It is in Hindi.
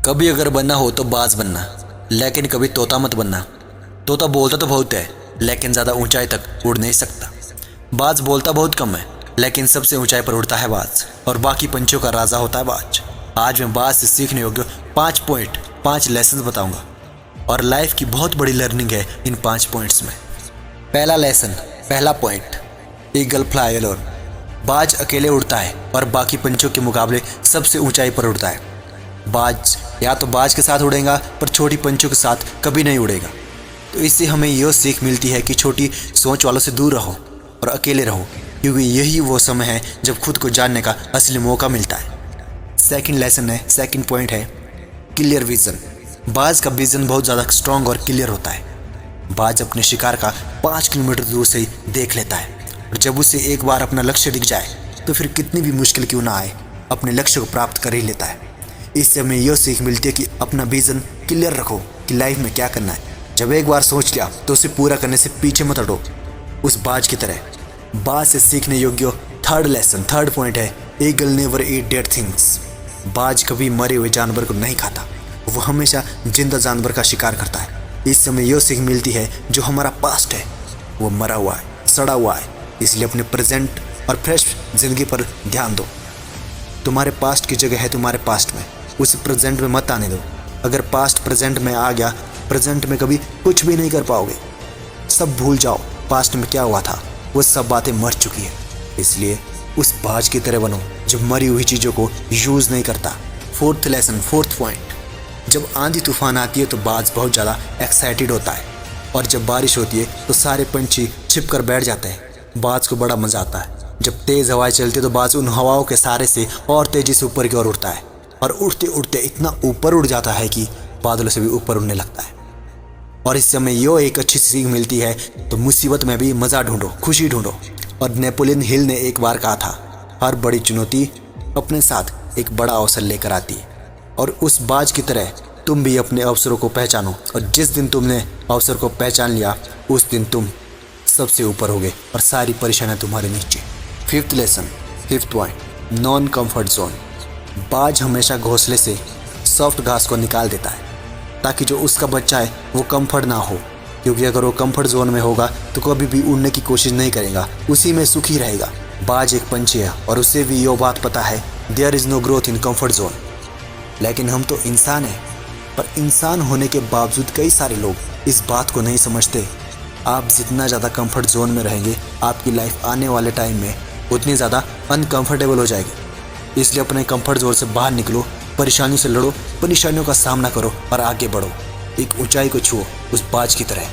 कभी अगर बनना हो तो बाज बनना, लेकिन कभी तोता मत बनना। तोता बोलता तो बहुत है, लेकिन ज़्यादा ऊंचाई तक उड़ नहीं सकता। बाज बोलता बहुत कम है, लेकिन सबसे ऊंचाई पर उड़ता है बाज, और बाकी पंछियों का राजा होता है बाज। आज मैं बाज से सीखने योग्य 5 लेसन बताऊंगा, और लाइफ की बहुत बड़ी लर्निंग है इन 5 पॉइंट्स में। पहला लेसन, पहला पॉइंट, ईगल फ्लाई अलोन। बाज अकेले उड़ता है और बाकी पंछियों के मुकाबले सबसे ऊंचाई पर उड़ता है। बाज या तो बाज के साथ उड़ेगा, पर छोटी पंछियों के साथ कभी नहीं उड़ेगा। तो इससे हमें यह सीख मिलती है कि छोटी सोच वालों से दूर रहो और अकेले रहो, क्योंकि यही वो समय है जब खुद को जानने का असली मौका मिलता है। सेकंड लेसन है, सेकंड पॉइंट है क्लियर विजन। बाज का विजन बहुत ज़्यादा स्ट्रांग और क्लियर होता है। बाज अपने शिकार का 5 किलोमीटर दूर से ही देख लेता है, और जब उसे एक बार अपना लक्ष्य दिख जाए तो फिर कितनी भी मुश्किल क्यों ना आए, अपने लक्ष्य को प्राप्त कर ही लेता है। इससे हमें यह सीख मिलती है कि अपना विजन क्लियर रखो कि लाइफ में क्या करना है। जब एक बार सोच लिया तो उसे पूरा करने से पीछे मत हटो, उस बाज की तरह। बाज से सीखने योग्य थर्ड लेसन, थर्ड पॉइंट है ईगल नेवर ईट डेड थिंग्स। बाज कभी मरे हुए जानवर को नहीं खाता, वो हमेशा जिंदा जानवर का शिकार करता है। इससे हमें यह सीख मिलती है जो हमारा पास्ट है वो मरा हुआ है, सड़ा हुआ है, इसलिए अपने प्रेजेंट और फ्रेश जिंदगी पर ध्यान दो। तुम्हारे पास्ट की जगह है तुम्हारे पास्ट में, उसे प्रेजेंट में मत आने दो। अगर पास्ट प्रेजेंट में आ गया, प्रेजेंट में कभी कुछ भी नहीं कर पाओगे। सब भूल जाओ, पास्ट में क्या हुआ था, वो सब बातें मर चुकी है। इसलिए उस बाज की तरह बनो जो मरी हुई चीज़ों को यूज़ नहीं करता। फोर्थ लेसन, फोर्थ पॉइंट, जब आंधी तूफान आती है तो बाज बहुत ज़्यादा एक्साइटेड होता है, और जब बारिश होती है तो सारे पंछी छिप कर बैठ जाते हैं। बाज को बड़ा मज़ा आता है। जब तेज़ हवाएं चलती है तो बाज उन हवाओं के सहारे से और तेज़ी से ऊपर की ओर उड़ता है, और उड़ते उड़ते इतना ऊपर उड़ जाता है कि बादलों से भी ऊपर उड़ने लगता है। और इससे हमें यो एक अच्छी सीख मिलती है, तो मुसीबत में भी मज़ा ढूंढो, खुशी ढूंढो। और नेपोलियन हिल ने एक बार कहा था, हर बड़ी चुनौती अपने साथ एक बड़ा अवसर लेकर आती है। और उस बाज की तरह तुम भी अपने अवसरों को पहचानो, और जिस दिन तुमने अवसर को पहचान लिया उस दिन तुम सबसे ऊपर होगे और सारी परेशानियाँ तुम्हारे नीचे। Fifth lesson, fifth point, non comfort zone. बाज हमेशा घोंसले से सॉफ्ट घास को निकाल देता है, ताकि जो उसका बच्चा है वो कंफर्ट ना हो, क्योंकि अगर वो कंफर्ट जोन में होगा तो कभी भी उड़ने की कोशिश नहीं करेगा, उसी में सुखी रहेगा। बाज एक पंछी है और उसे भी ये बात पता है, there is no growth in comfort zone. लेकिन हम तो इंसान हैं, पर इंसान होने के बावजूद कई सारे लोग इस बात को नहीं समझते। आप जितना ज़्यादा कंफर्ट जोन में रहेंगे, आपकी लाइफ आने वाले टाइम में उतनी ज़्यादा अनकंफर्टेबल हो जाएगी। इसलिए अपने कंफर्ट जोन से बाहर निकलो, परेशानियों से लड़ो, परेशानियों का सामना करो और आगे बढ़ो। एक ऊंचाई को छुओ उस बाज की तरह।